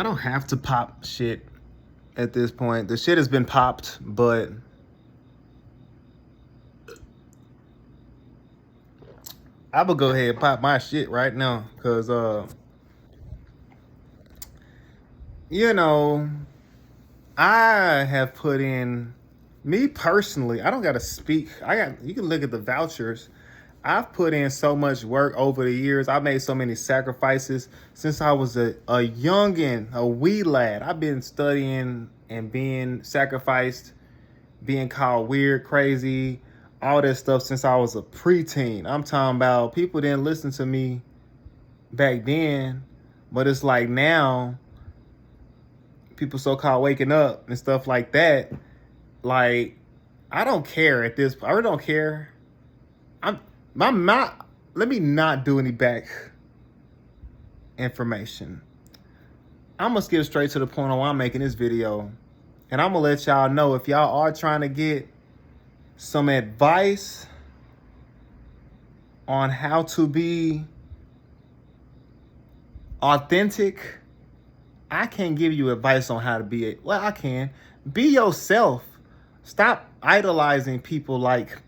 I don't have to pop shit at this point. The shit has been popped, but I will go ahead and pop my shit right now. Cause you know, I have put in, me personally, I don't gotta speak. You can look at the vouchers. I've put in so much work over the years. I made so many sacrifices since I was a youngin', a wee lad. I've been studying and being sacrificed, being called weird, crazy, all that stuff since I was a preteen. I'm talking about people didn't listen to me back then, but it's like now, people so-called waking up and stuff like that. Like, I don't care at this. I really don't care. I'm not. Let me not do any back information. I'm gonna skip straight to the point on why I'm making this video, and I'm gonna let y'all know if y'all are trying to get some advice on how to be authentic. I can't give you advice on how to be it. Well, I can. Be yourself. Stop idolizing people like,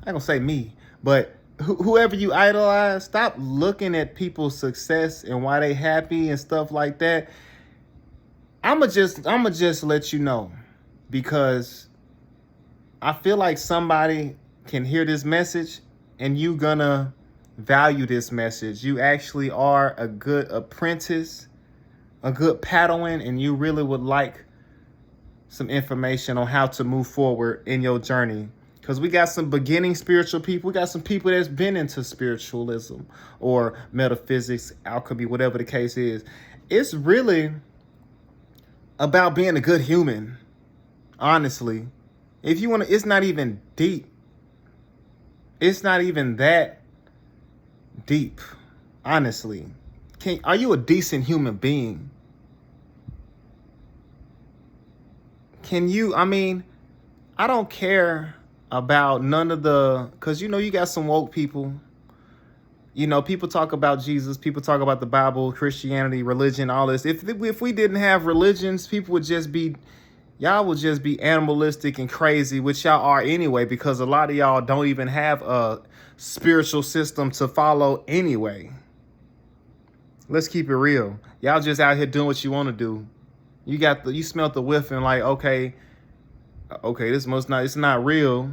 I ain't gonna say me, but whoever you idolize, stop looking at people's success and why they happy and stuff like that. I'ma just let you know, because I feel like somebody can hear this message and you gonna value this message. You actually are a good apprentice, a good Padawan, and you really would like some information on how to move forward in your journey. Because we got some beginning spiritual people. We got some people that's been into spiritualism or metaphysics, alchemy, whatever the case is. It's really about being a good human, honestly. If you want to, it's not even deep. It's not even that deep, honestly. Are you a decent human being? I don't care about none of the, because you got some woke people. People talk about Jesus, people talk about the Bible, Christianity, religion, all this. If we didn't have religions, people would just be, y'all would just be animalistic and crazy, which y'all are anyway, because a lot of y'all don't even have a spiritual system to follow anyway. Let's keep it real. Y'all just out here doing what you want to do. You smelt the whiff and like, okay, it's not real.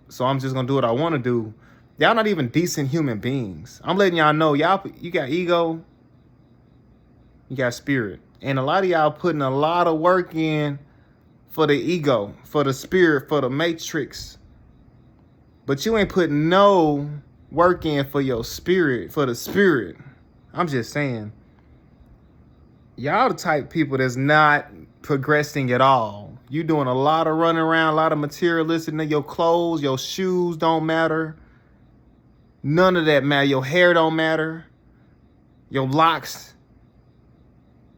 So I'm just gonna do what I want to do. Y'all not even decent human beings. I'm letting y'all know, you got ego, you got spirit. And a lot of y'all putting a lot of work in for the ego, for the spirit, for the matrix. But you ain't putting no work in for your spirit, for the spirit. I'm just saying. Y'all the type of people that's not progressing at all. You doing a lot of running around, a lot of materialistic. Your clothes, your shoes don't matter. None of that matter. Your hair don't matter. Your locks.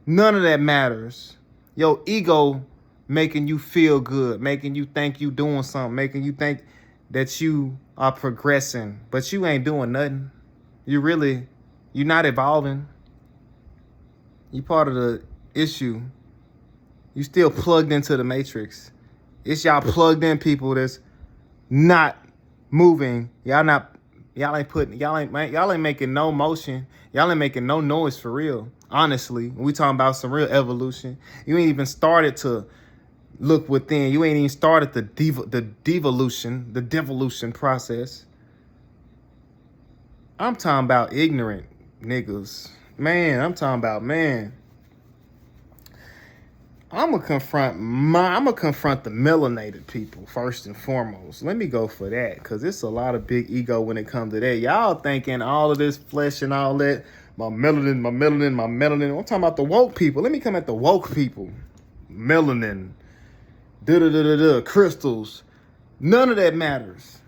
None of that matters. Your ego making you feel good, making you think you doing something, making you think that you are progressing, but you ain't doing nothing. You're not evolving. You part of the issue. You still plugged into the matrix. It's y'all plugged in people that's not moving. Y'all ain't making no motion. Y'all ain't making no noise for real. Honestly, we talking about some real evolution. You ain't even started to look within. You ain't even started the devolution process. I'm talking about ignorant niggas. Man, I'm talking about, man. I'm gonna confront the melanated people first and foremost. Let me go for that, because it's a lot of big ego when it comes to that. Y'all thinking all of this flesh and all that, my melanin. I'm talking about the woke people. Let me come at the woke people. Melanin, crystals. None of that matters.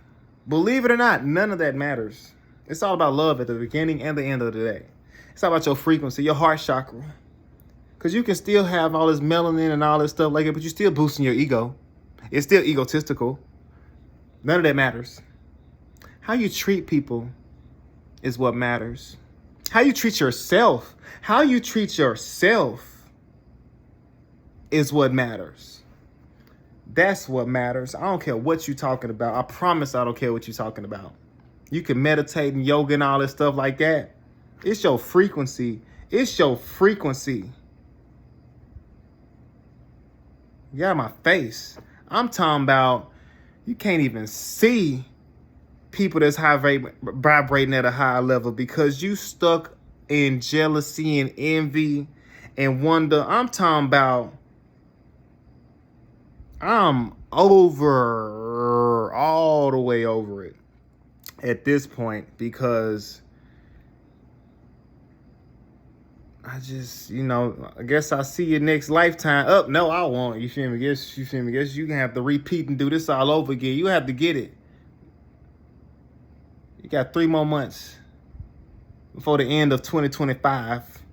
Believe it or not, none of that matters. It's all about love at the beginning and the end of the day. It's all about your frequency, your heart chakra. Because you can still have all this melanin and all this stuff like it, but you're still boosting your ego. It's still egotistical. None of that matters. How you treat people is what matters. How you treat yourself. How you treat yourself is what matters. That's what matters. I don't care what you're talking about. I promise I don't care what you're talking about. You can meditate and yoga and all this stuff like that. It's your frequency. It's your frequency. You got my face. I'm talking about you can't even see people that's vibrating at a high level because you stuck in jealousy and envy and wonder. I'm talking about I'm over, all the way over it at this point, because I just, I guess I'll see you next lifetime. No, I won't. You feel me? Guess you can have to repeat and do this all over again. You have to get it. You got 3 more months before the end of 2025.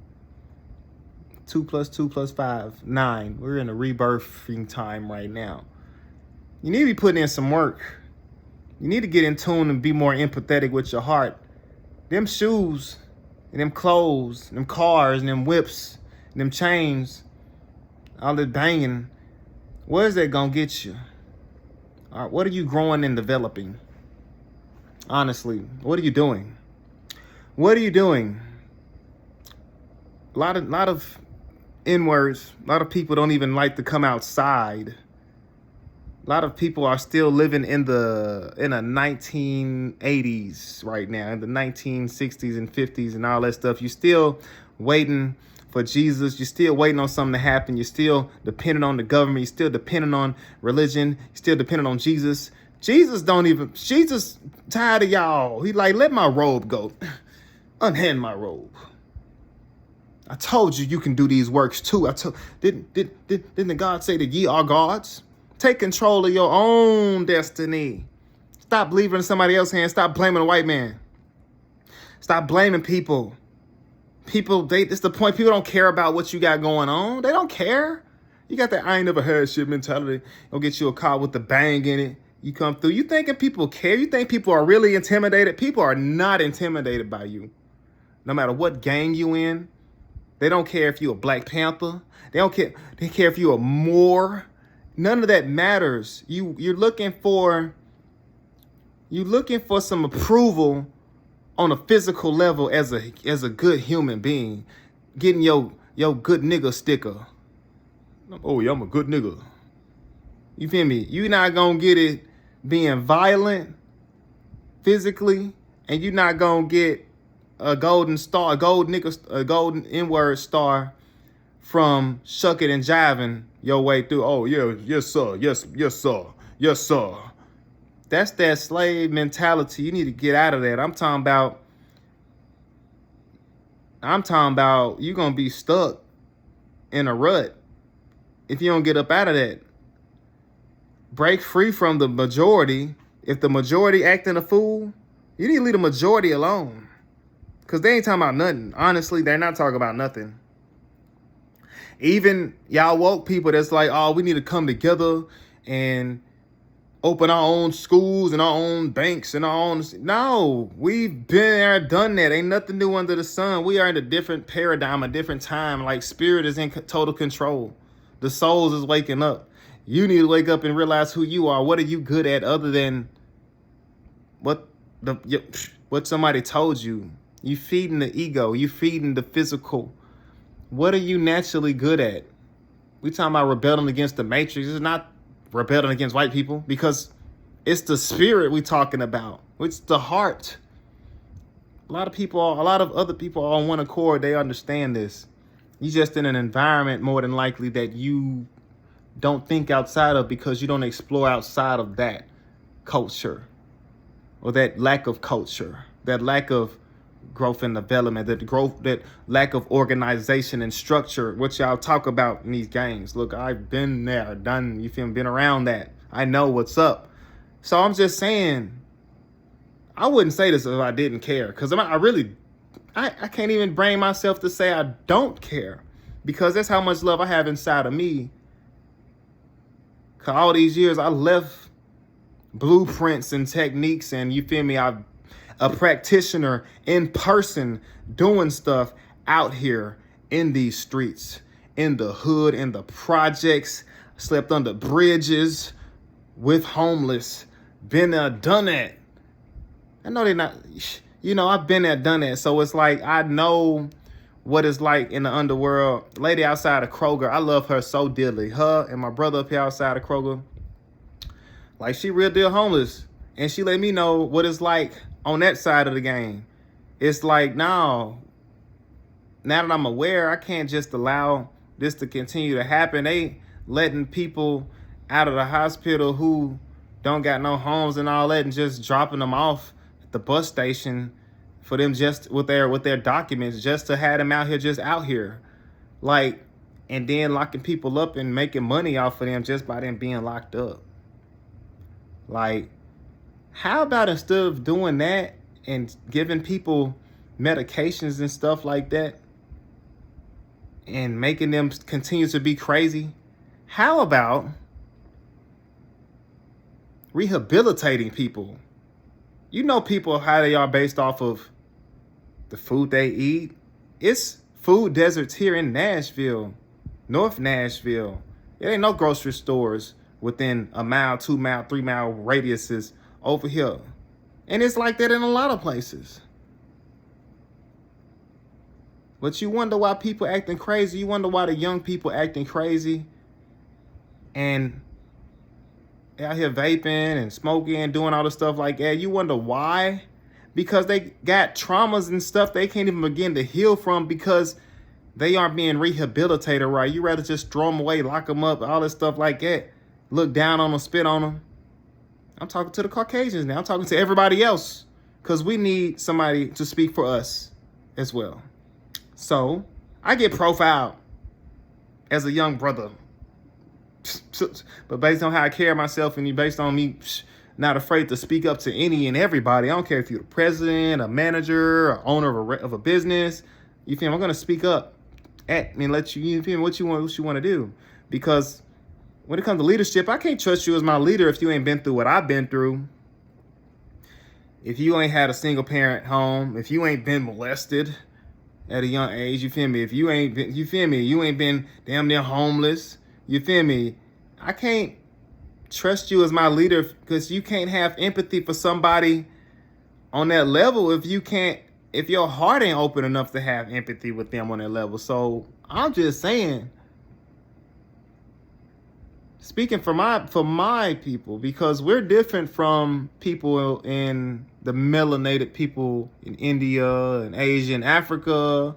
2 + 2 + 5, 9. We're in a rebirthing time right now. You need to be putting in some work. You need to get in tune and be more empathetic with your heart. Them shoes and them clothes, and them cars and them whips and them chains, all the banging, where's that gonna get you? All right, what are you growing and developing? Honestly, what are you doing? What are you doing? A lot of N-words. A lot of people don't even like to come outside. A lot of people are still living in the 1980s right now, in the 1960s and 50s and all that stuff. You're still waiting for Jesus. You're still waiting on something to happen. You're still dependent on the government. You're still dependent on religion. You're still dependent on Jesus. Jesus tired of y'all. He like, let my robe go. Unhand my robe. I told you can do these works too. Didn't the God say that ye are gods? Take control of your own destiny. Stop leaving in somebody else's hands. Stop blaming a white man. Stop blaming people. It's the point. People don't care about what you got going on. They don't care. You got that I ain't never had shit mentality. Go get you a car with the bang in it. You come through. You thinking people care? You think people are really intimidated? People are not intimidated by you. No matter what gang you in. They don't care if you're a Black Panther. They don't care. They care if you're a Moor. None of that matters. You're looking for some approval on a physical level as a good human being, getting your good nigga sticker. Oh yeah, I'm a good nigga. You feel me? You're not gonna get it being violent physically, and you're not gonna get a golden star, a golden N-word star from shucking and jiving your way through. Oh yeah, yes sir, yes sir, yes sir. That's that slave mentality. You need to get out of that. I'm talking about you're gonna be stuck in a rut if you don't get up out of that. Break free from the majority. If the majority acting a fool, you need to leave the majority alone. Because they ain't talking about nothing. Honestly, they're not talking about nothing. Even y'all woke people that's like, oh, we need to come together and open our own schools and our own banks and our own. No, we've been there, done that. Ain't nothing new under the sun. We are in a different paradigm, a different time. Like spirit is in total control. The souls is waking up. You need to wake up and realize who you are. What are you good at other than what somebody told you? You feeding the ego. You feeding the physical. What are you naturally good at? We talking about rebelling against the matrix. It's not rebelling against white people, because it's the spirit we talking about. It's the heart. A lot of other people are on one accord. They understand this. You just in an environment more than likely that you don't think outside of, because you don't explore outside of that culture, or that lack of culture, that lack of growth and development, that lack of organization and structure, what y'all talk about in these gangs. Look, I've been there, done, you feel me, been around that. I know what's up. So I'm just saying, I wouldn't say this if I didn't care, because I can't even bring myself to say I don't care, because that's how much love I have inside of me. Cause all these years I left blueprints and techniques, and you feel me, a practitioner in person doing stuff out here in these streets, in the hood, in the projects, slept under bridges with homeless, been there, done that. I know they're not, I've been there, done that. So it's like, I know what it's like in the underworld. Lady outside of Kroger, I love her so dearly. Her and my brother up here outside of Kroger, like, she real deal homeless. And she let me know what it's like on that side of the game. It's like, now that I'm aware, I can't just allow this to continue to happen. They letting people out of the hospital who don't got no homes and all that, and just dropping them off at the bus station for them just with their documents, just to have them out here. Like, and then locking people up and making money off of them just by them being locked up. Like, how about instead of doing that and giving people medications and stuff like that and making them continue to be crazy, how about rehabilitating people? You know, people, how they are based off of the food they eat. It's food deserts here in Nashville, North Nashville. There ain't no grocery stores within a mile, 2 mile, 3 mile radiuses over here. And it's like that in a lot of places. But you wonder why people acting crazy. You wonder why the young people acting crazy and out here vaping and smoking and doing all the stuff like that. You wonder why? Because they got traumas and stuff they can't even begin to heal from because they aren't being rehabilitated right. You rather just throw them away, lock them up, all this stuff like that. Look down on them, spit on them. I'm talking to the Caucasians now. I'm talking to everybody else because we need somebody to speak for us as well. So I get profiled as a young brother. But based on how I carry myself and based on me not afraid to speak up to any and everybody, I don't care if you're the president, a manager, or owner of a business, you feel me? I'm going to speak up and let you feel me, what you want to do. Because when it comes to leadership, I can't trust you as my leader if you ain't been through what I've been through. If you ain't had a single parent home, if you ain't been molested at a young age, you feel me? If you ain't been, you ain't been damn near homeless, you feel me? I can't trust you as my leader because you can't have empathy for somebody on that level if your heart ain't open enough to have empathy with them on that level. So I'm just saying, speaking for my people, because we're different from people in the melanated people in India and Asia and Africa.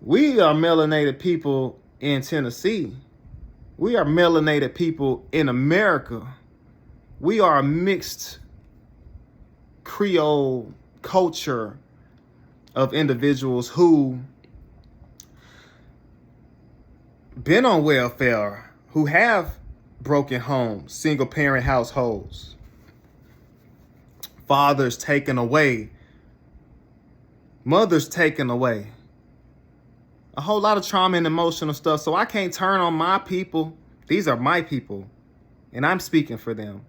We are melanated people in Tennessee. We are melanated people in America. We are a mixed Creole culture of individuals who been on welfare, who have broken homes, single parent households, fathers taken away, mothers taken away. A whole lot of trauma and emotional stuff. So I can't turn on my people. These are my people. And I'm speaking for them.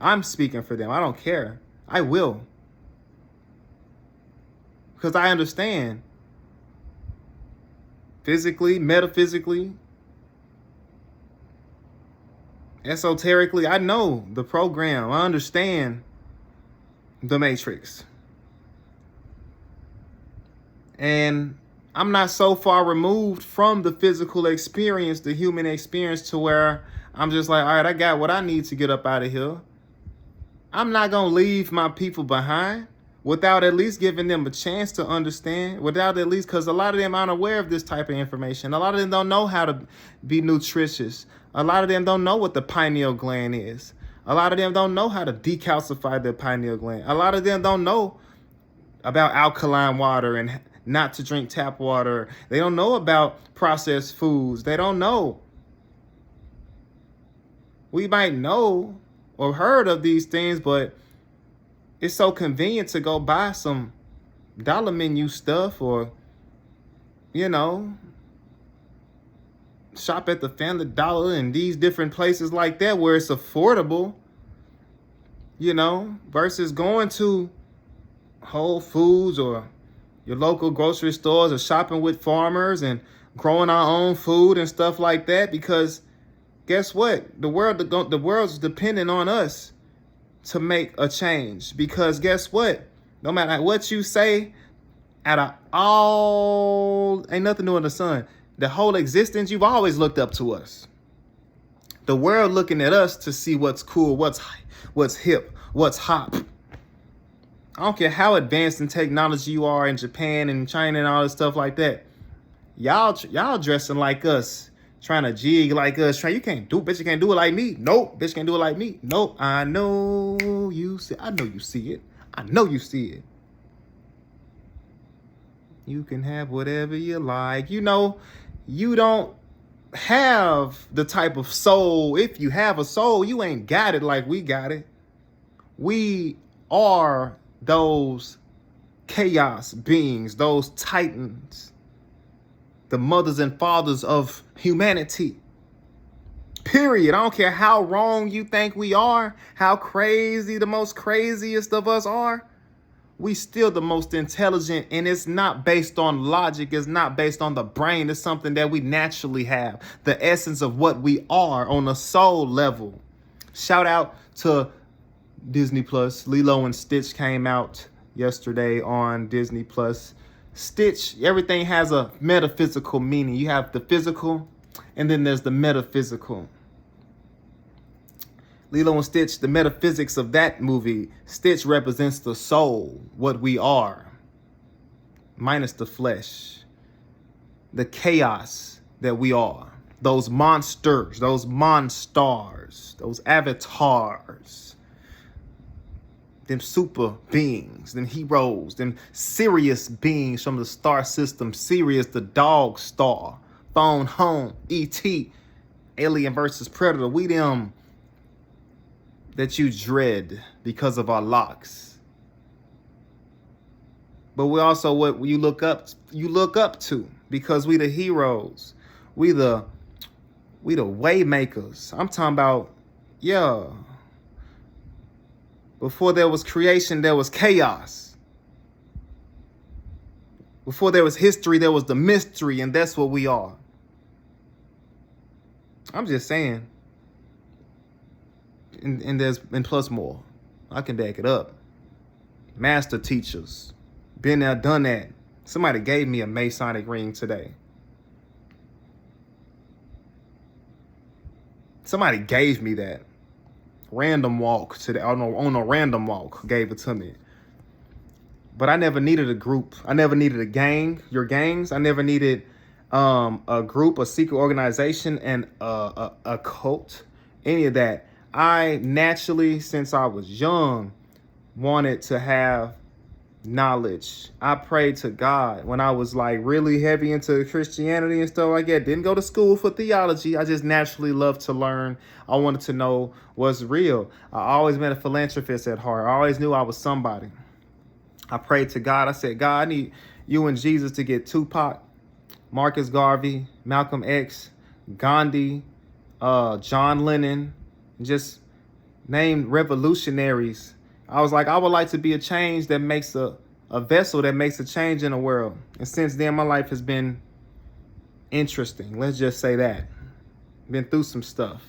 I'm speaking for them. I don't care. I will. Because I understand. Physically, metaphysically, esoterically, I know the program. I understand the matrix. And I'm not so far removed from the physical experience, the human experience, to where I'm just like, all right, I got what I need to get up out of here. I'm not going to leave my people behind without at least giving them a chance to understand, because a lot of them aren't aware of this type of information. A lot of them don't know how to be nutritious. A lot of them don't know what the pineal gland is. A lot of them don't know how to decalcify their pineal gland. A lot of them don't know about alkaline water and not to drink tap water. They don't know about processed foods. They don't know. We might know or heard of these things, but it's so convenient to go buy some dollar menu stuff or, shop at the Family Dollar and these different places like that where it's affordable, versus going to Whole Foods or your local grocery stores or shopping with farmers and growing our own food and stuff like that, because guess what? The world's depending on us to make a change, because guess what? No matter what you say, out of all, ain't nothing new in the sun. The whole existence, you've always looked up to us. The world looking at us to see what's cool, what's hip, what's hot. I don't care how advanced in technology you are in Japan and China and all this stuff like that. Y'all dressing like us, trying to jig like us. You can't do, bitch. You can't do it like me. Nope, bitch can't do it like me. Nope. I know you see. I know you see it. I know you see it. You can have whatever you like. You know, you don't have the type of soul. If you have a soul, you ain't got it like we got it. We are those chaos beings, those titans, the mothers and fathers of humanity. Period. I don't care how wrong you think we are, how crazy the most craziest of us are. We still the most intelligent, and it's not based on logic. It's not based on the brain. It's something that we naturally have. The essence of what we are on a soul level. Shout out to Disney Plus. Lilo and Stitch came out yesterday on Disney Plus. Stitch, everything has a metaphysical meaning. You have the physical, and then there's the metaphysical. Lilo and Stitch, the metaphysics of that movie, Stitch represents the soul, what we are, minus the flesh, the chaos that we are, those monsters, those monstars, those avatars, them super beings, them heroes, them Sirius beings from the star system, Sirius the dog star, Phone Home, E.T., Alien versus Predator, we them that you dread because of our locks. But we also what you look up to, because we the heroes. We the way makers. I'm talking about, yeah. Before there was creation, there was chaos. Before there was history, there was the mystery, and that's what we are. I'm just saying. And plus more. I can back it up. Master teachers. Been there, done that. Somebody gave me a Masonic ring today. Somebody gave me that. Random walk today. On a random walk, gave it to me. But I never needed a group. I never needed a gang. Your gangs. I never needed a group, a secret organization, and a cult. Any of that. I naturally, since I was young, wanted to have knowledge. I prayed to God when I was like really heavy into Christianity and stuff like that. Didn't go to school for theology. I just naturally loved to learn. I wanted to know what's real. I always been a philanthropist at heart. I always knew I was somebody. I prayed to God. I said, God, I need you and Jesus to get Tupac, Marcus Garvey, Malcolm X, Gandhi, John Lennon, just named revolutionaries. I was like, I would like to be a change that makes a vessel that makes a change in the world. And since then, my life has been interesting. Let's just say that. Been through some stuff.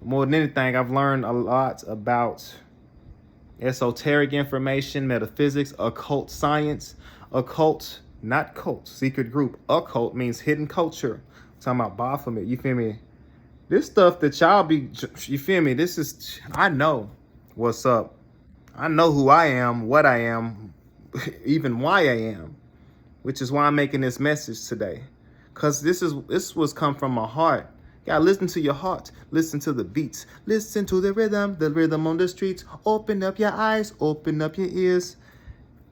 More than anything, I've learned a lot about esoteric information, metaphysics, occult science. Occult, not cult, secret group. Occult means hidden culture. I'm talking about Baphomet, you feel me? This stuff that y'all be, you feel me? This is, I know what's up. I know who I am, what I am, even why I am, which is why I'm making this message today. Because this was come from my heart. You gotta listen to your heart. Listen to the beats. Listen to the rhythm on the streets. Open up your eyes, open up your ears.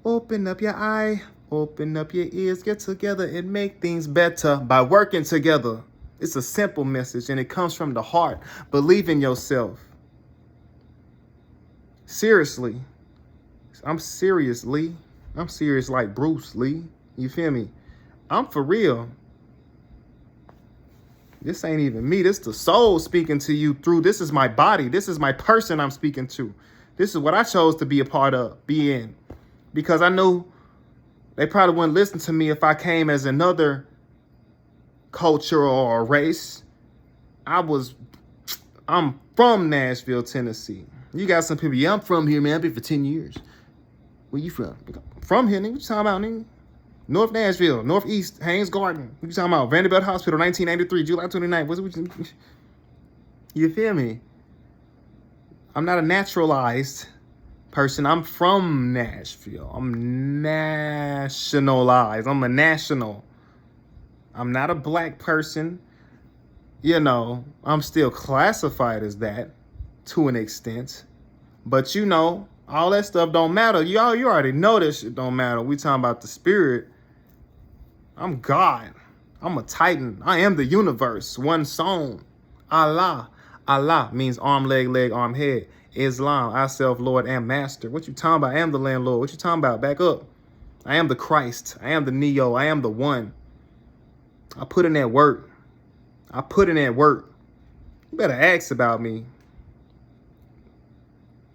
Open up your eye, open up your ears. Get together and make things better by working together. It's a simple message, and it comes from the heart. Believe in yourself. Seriously. I'm serious, Lee. I'm serious like Bruce Lee. You feel me? I'm for real. This ain't even me. This the soul speaking to you through. This is my body. This is my person I'm speaking to. This is what I chose to be a part of, be in. Because I knew they probably wouldn't listen to me if I came as another culture or race. I'm from Nashville, Tennessee. You got some people, yeah, I'm from here, man. I've been for 10 years. Where you from? From here, nigga. What you talking about, nigga? North Nashville, Northeast, Haynes Garden. What you talking about? Vanderbilt Hospital, 1983, July 29th. What you feel me? I'm not a naturalized person. I'm from Nashville. I'm nationalized. I'm a national. I'm not a black person. You know, I'm still classified as that to an extent. But you know, all that stuff don't matter. You already know this shit don't matter. We talking about the spirit. I'm God. I'm a titan. I am the universe. One song. Allah. Allah means arm, leg, arm, head. Islam, I self, Lord, and master. What you talking about? I am the landlord. What you talking about? Back up. I am the Christ. I am the Neo. I am the one. I put in that work. I put in that work. You better ask about me.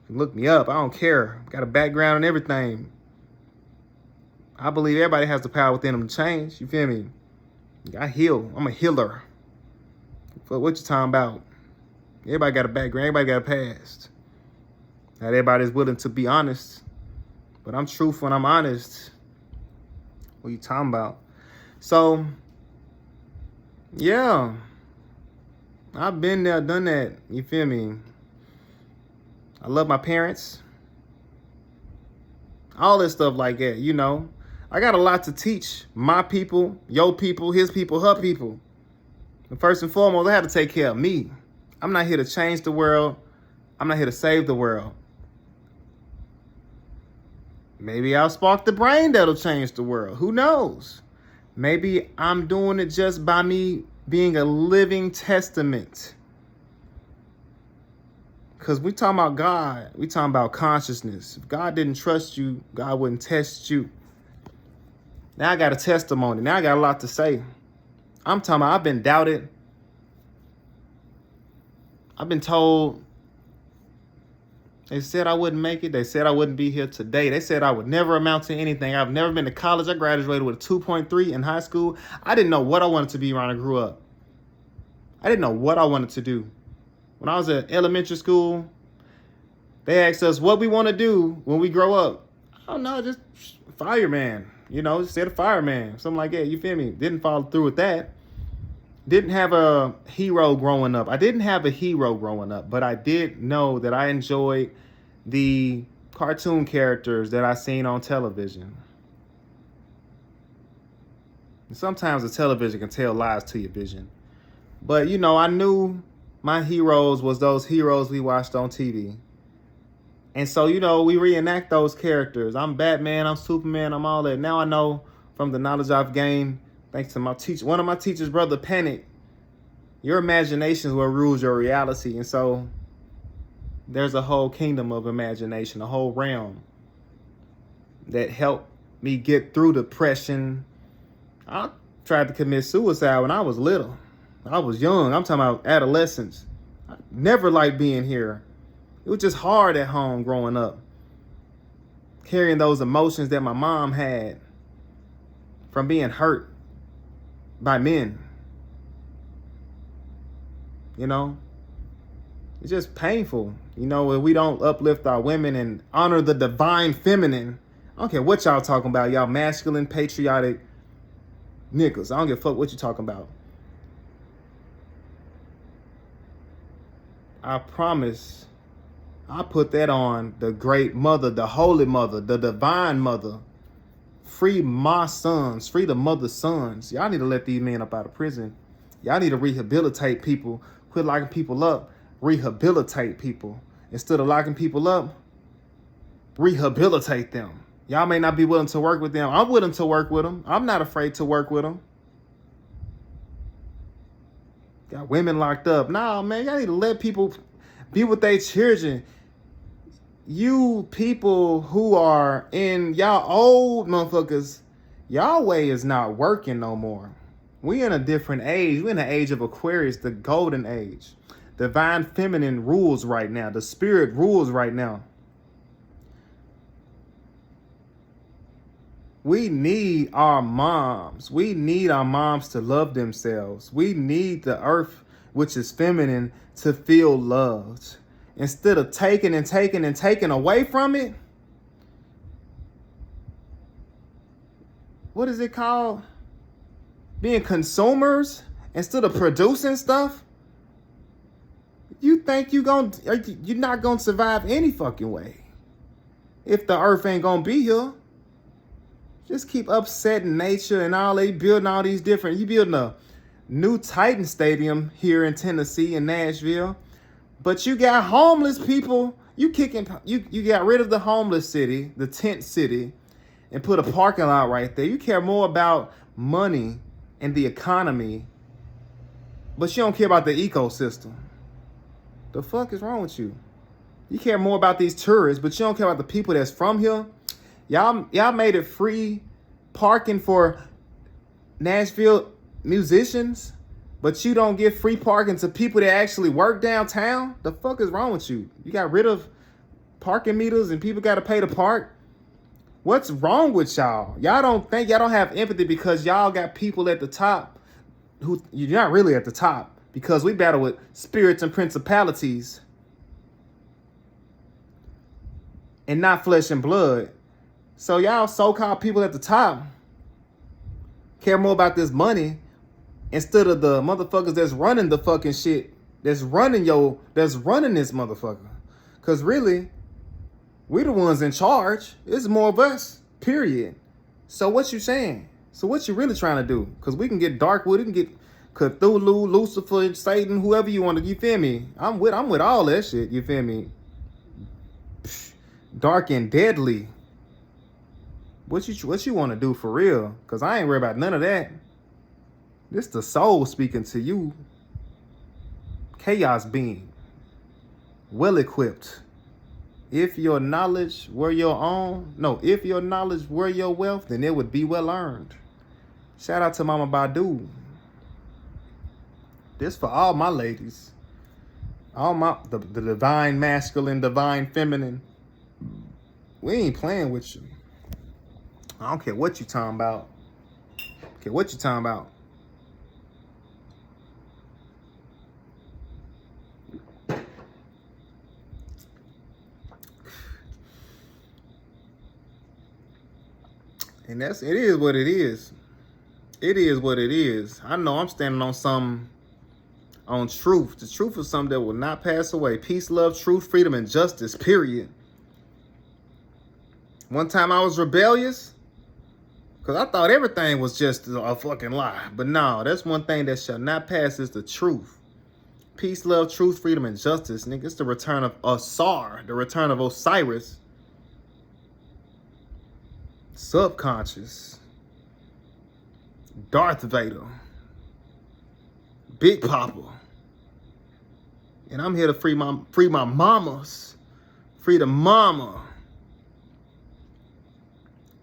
Look me up. I don't care. Got a background and everything. I believe everybody has the power within them to change. You feel me? I heal. I'm a healer. But what you talking about? Everybody got a background. Everybody got a past. Not everybody's willing to be honest. But I'm truthful and I'm honest. What you talking about? So, yeah. I've been there, done that. You feel me? I love my parents. All this stuff like that, you know. I got a lot to teach my people, your people, his people, her people. And first and foremost, I have to take care of me. I'm not here to change the world. I'm not here to save the world. Maybe I'll spark the brain that'll change the world. Who knows? Maybe I'm doing it just by me being a living testament. Because we talking about God. We talking about consciousness. If God didn't trust you, God wouldn't test you. Now I got a testimony. Now I got a lot to say. I'm talking about I've been doubted. I've been told. They said I wouldn't make it. They said I wouldn't be here today. They said I would never amount to anything. I've never been to college. I graduated with a 2.3 in high school. I didn't know what I wanted to be when I grew up. I didn't know what I wanted to do. When I was at elementary school, they asked us what we want to do when we grow up. I don't know, just fireman. You know, just said a fireman, something like that. You feel me? Didn't follow through with that. Didn't have a hero growing up. I didn't have a hero growing up, but I did know that I enjoyed the cartoon characters that I seen on television. And sometimes the television can tell lies to your vision. But, you know, I knew my heroes was those heroes we watched on TV. And so, you know, we reenact those characters. I'm Batman, I'm Superman, I'm all that. Now I know from the knowledge I've gained, thanks to my teacher, one of my teachers, Brother Panic, your imagination is what rules your reality. And so there's a whole kingdom of imagination, a whole realm that helped me get through depression. I tried to commit suicide when I was little. I was young. I'm talking about adolescence. I never liked being here. It was just hard at home growing up. Carrying those emotions that my mom had from being hurt by men. You know, it's just painful. You know, if we don't uplift our women and honor the divine feminine, I don't care what y'all talking about, y'all masculine, patriotic niggas. I don't give a fuck what you talking about. I promise I put that on the great mother, the holy mother, the divine mother. Free my sons, free the mother's sons. Y'all need to let these men up out of prison. Y'all need to rehabilitate people. Quit locking people up. Rehabilitate people. Instead of locking people up, rehabilitate them. Y'all may not be willing to work with them. I'm willing to work with them. I'm not afraid to work with them. Got women locked up. Nah, man, y'all need to let people be with their children. You people who are in, y'all old motherfuckers, y'all way is not working no more. We in a different age. We in the age of Aquarius, the golden age. Divine feminine rules right now. The spirit rules right now. We need our moms. We need our moms to love themselves. We need the earth, which is feminine, to feel loved. Instead of taking and taking and taking away from it, what is it called? Being consumers instead of producing stuff. You think you're not gonna survive any fucking way if the earth ain't gonna be here. Just keep upsetting nature and all. They building all these different. You building a new Titan Stadium here in Tennessee in Nashville, but you got homeless people. You got rid of the homeless city, the tent city, and put a parking lot right there. You care more about money and the economy, but you don't care about the ecosystem. The fuck is wrong with you? You care more about these tourists, but you don't care about the people that's from here. Y'all made it free parking for Nashville musicians, but you don't give free parking to people that actually work downtown. The fuck is wrong with you? You got rid of parking meters and people got to pay to park. What's wrong with y'all? Y'all don't have empathy because y'all got people at the top who you're not really at the top because we battle with spirits and principalities and not flesh and blood. So y'all so-called people at the top care more about this money instead of the motherfuckers that's running the fucking shit, that's running this motherfucker. Cause really, we the ones in charge. It's more of us, period. So what you saying? So what you really trying to do? Cause we can get Darkwood, we can get Cthulhu, Lucifer, Satan, whoever you want to, you feel me? I'm with all that shit, you feel me? Dark and deadly. What you want to do for real? Because I ain't worried about none of that. This the soul speaking to you. Chaos being. Well equipped. If your knowledge were your wealth, then it would be well earned. Shout out to Mama Badu. This for all my ladies. All the divine masculine, divine feminine. We ain't playing with you. I don't care what you talking about. And it is what it is. It is what it is. I know I'm standing on truth. The truth is something that will not pass away. Peace, love, truth, freedom, and justice, period. One time I was rebellious because I thought everything was just a fucking lie. But no, that's one thing that shall not pass is the truth. Peace, love, truth, freedom, and justice. Nigga, it's the return of Asar, the return of Osiris. Subconscious. Darth Vader. Big Papa. And I'm here to free my mamas. Free the mama.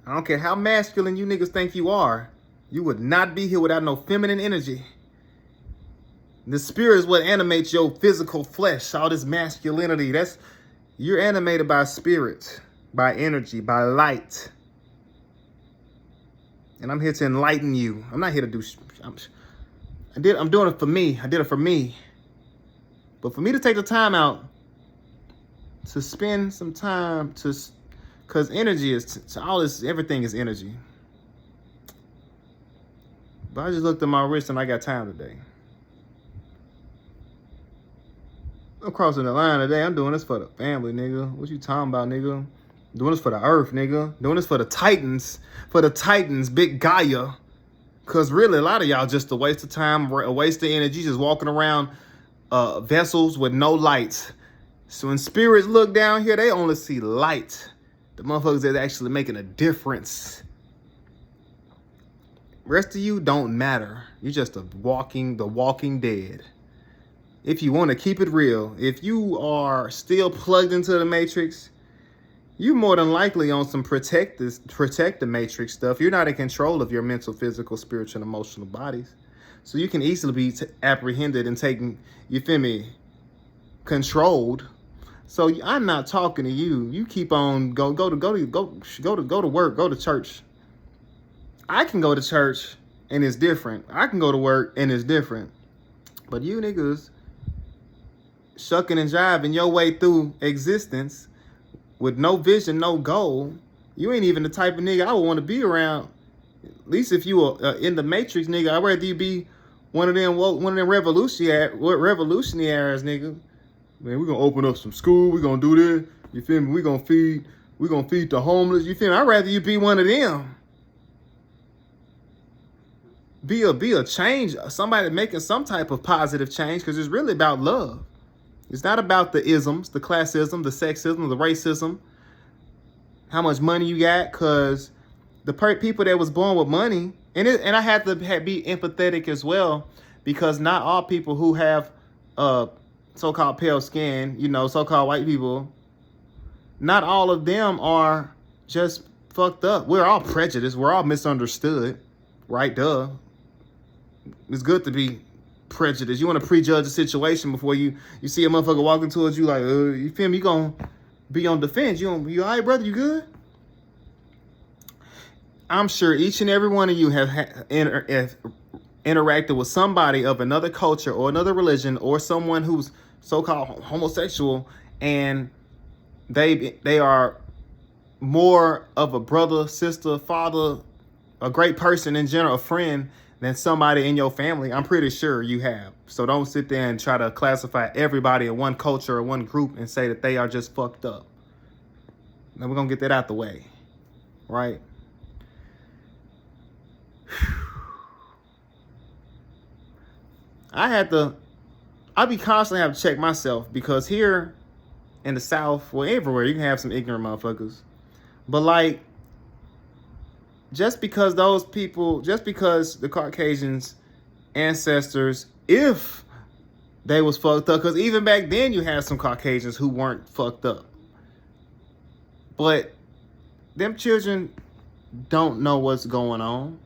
I don't care how masculine you niggas think you are. You would not be here without no feminine energy. The spirit is what animates your physical flesh. All this masculinity. You're animated by spirit, by energy, by light. And I'm here to enlighten you. I'm not here to do. I'm doing it for me. I did it for me. But for me to take the time out to spend some time because energy is all this. Everything is energy. But I just looked at my wrist and I got time today. I'm crossing the line today. I'm doing this for the family, nigga. What you talking about, nigga? I'm doing this for the earth, nigga. Doing this for the Titans. For the Titans, big Gaia. Because really, a lot of y'all just a waste of time, a waste of energy, just walking around vessels with no lights. So when spirits look down here, they only see light. The motherfuckers that's actually making a difference. Rest of you don't matter. You're just the walking dead. If you want to keep it real, if you are still plugged into the Matrix, you more than likely on some protect the Matrix stuff. You're not in control of your mental, physical, spiritual, and emotional bodies. So you can easily be apprehended and taken, you feel me, controlled. So I'm not talking to you. You keep on go to work, go to church. I can go to church and it's different. I can go to work and it's different. But you niggas shucking and jiving your way through existence with no vision, no goal. You ain't even the type of nigga I would want to be around. At least if you were in the Matrix, nigga, I'd rather you be one of them revolutionaries, nigga. Man, we're gonna open up some school. We're gonna do this. You feel me? We're gonna feed the homeless. You feel me? I'd rather you be one of them. Be a change, somebody making some type of positive change, because it's really about love. It's not about the isms, the classism, the sexism, the racism, how much money you got, because the people that was born with money, and I had to be empathetic as well, because not all people who have so-called pale skin, you know, so-called white people, not all of them are just fucked up. We're all prejudiced. We're all misunderstood, right? Duh. It's good to be prejudiced. You want to prejudge a situation before you see a motherfucker walking towards you like, you feel me? You gonna be on defense. You all right, brother? You good? I'm sure each and every one of you have interacted with somebody of another culture or another religion, or someone who's so-called homosexual, and they are more of a brother, sister, father, a great person in general, a friend, than somebody in your family. I'm pretty sure you have. So don't sit there and try to classify everybody in one culture or one group and say that they are just fucked up. Now we're gonna get that out the way, right? I be constantly have to check myself, because here in the South, well, everywhere, you can have some ignorant motherfuckers. But like, just because the Caucasians' ancestors, if they was fucked up, because even back then you had some Caucasians who weren't fucked up. But them children don't know what's going on.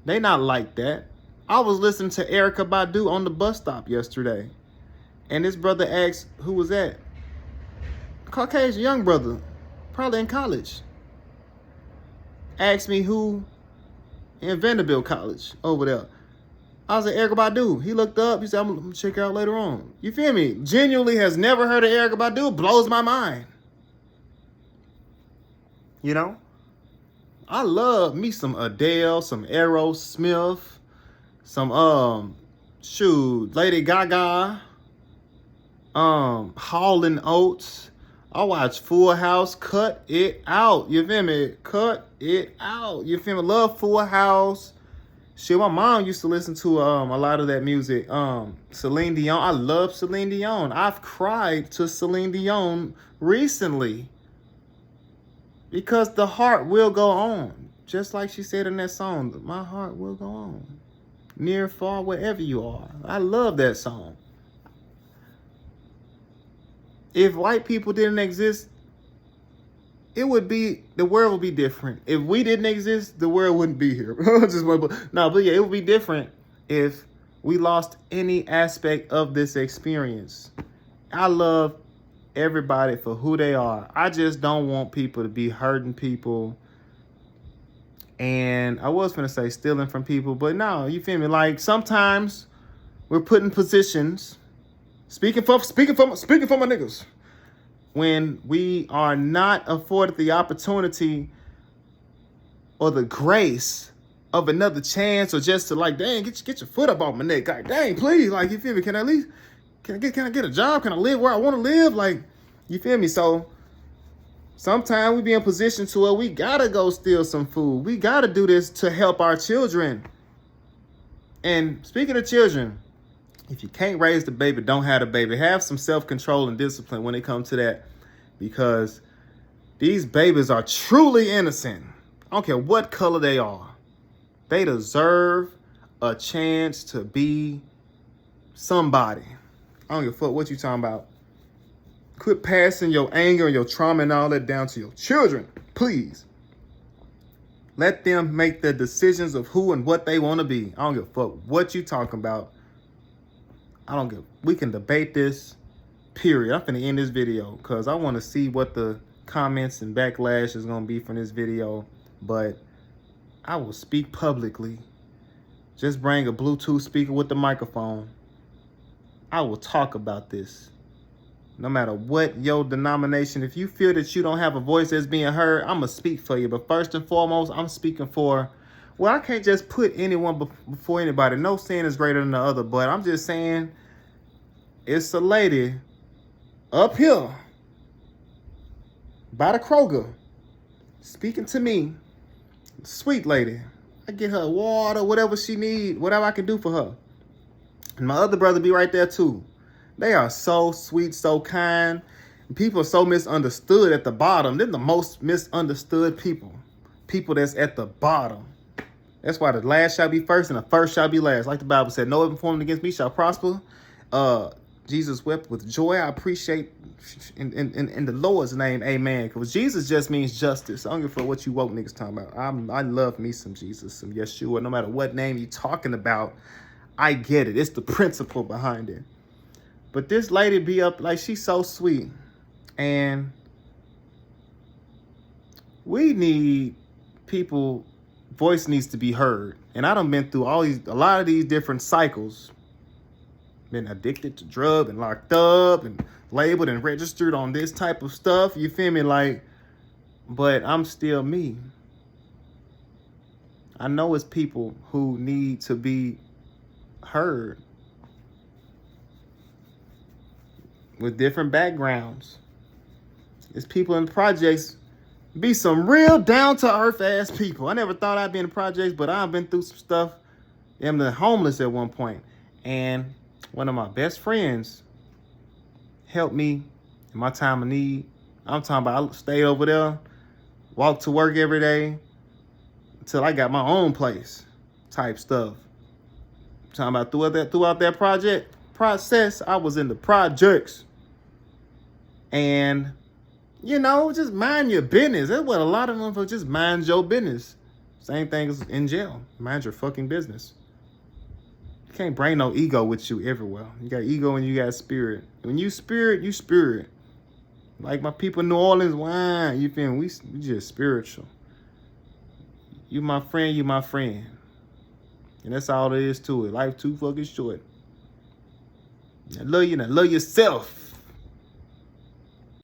They not like that. I was listening to Erykah Badu on the bus stop yesterday, and this brother asked, who was that? Caucasian young brother, probably in college. Asked me who in Vanderbilt College over there. I was like, Erykah Badu. He looked up. He said, I'm going to check her out later on. You feel me? Genuinely has never heard of Erykah Badu. Blows my mind. You know? I love me some Adele, some Aerosmith, some, Lady Gaga, Hall & Oates. I watch Full House. Cut it out. You feel me? Cut it out. You feel me? Love Full House. Shit, my mom used to listen to a lot of that music. Celine Dion. I love Celine Dion. I've cried to Celine Dion recently, because the heart will go on. Just like she said in that song, my heart will go on. Near, far, wherever you are. I love that song. If white people didn't exist, the world would be different. If we didn't exist, the world wouldn't be here. But yeah, it would be different if we lost any aspect of this experience. I love everybody for who they are. I just don't want people to be hurting people. And I was gonna say stealing from people, but no, you feel me? Like, sometimes we're put in positions. Speaking for my niggas. When we are not afforded the opportunity or the grace of another chance, or just to like, dang, get your foot up off my neck. God dang, please. Like, you feel me? Can I get a job? Can I live where I want to live? Like, you feel me? So sometimes we be in position to where we gotta go steal some food. We gotta do this to help our children. And speaking of children, if you can't raise the baby, don't have the baby. Have some self-control and discipline when it comes to that, because these babies are truly innocent. I don't care what color they are. They deserve a chance to be somebody. I don't give a fuck what you talking about. Quit passing your anger and your trauma and all that down to your children, please. Let them make the decisions of who and what they want to be. I don't give a fuck what you talking about. We can debate this, period. I'm finna end this video because I want to see what the comments and backlash is going to be from this video. But I will speak publicly. Just bring a Bluetooth speaker with the microphone. I will talk about this. No matter what your denomination, if you feel that you don't have a voice that's being heard, I'm going to speak for you. But first and foremost, I'm speaking for, well, I can't just put anyone before anybody. No sin is greater than the other. But I'm just saying, it's a lady up here by the Kroger speaking to me. Sweet lady. I get her water, whatever she need, whatever I can do for her. And my other brother be right there too. They are so sweet, so kind. People are so misunderstood at the bottom. They're the most misunderstood people. People that's at the bottom. That's why the last shall be first and the first shall be last. Like the Bible said, no weapon formed against me shall prosper. Jesus wept with joy. I appreciate in the Lord's name, amen. Because Jesus just means justice. I don't give a fuck what you woke niggas talking about. I love me some Jesus, some Yeshua. No matter what name you talking about, I get it. It's the principle behind it. But this lady be up, like, she's so sweet. And we need people, voice needs to be heard. And I done been through a lot of these different cycles. Been addicted to drugs and locked up and labeled and registered on this type of stuff. You feel me? Like, but I'm still me. I know it's people who need to be heard with different backgrounds. It's people in the projects, be some real down-to-earth ass people. I never thought I'd be in the projects, but I've been through some stuff. I'm the homeless at one point. And one of my best friends helped me in my time of need. I'm talking about I stayed over there, walked to work every day until I got my own place type stuff. I'm talking about throughout that process, I was in the projects. And, you know, just mind your business. That's what a lot of them for, just mind your business. Same thing as in jail. Mind your fucking business. You can't bring no ego with you everywhere. You got ego and you got spirit. When you spirit, you spirit. Like my people in New Orleans, why? You feel me? We just spiritual. You my friend, you my friend. And that's all there is to it. Life too fucking short. I love you and I love yourself.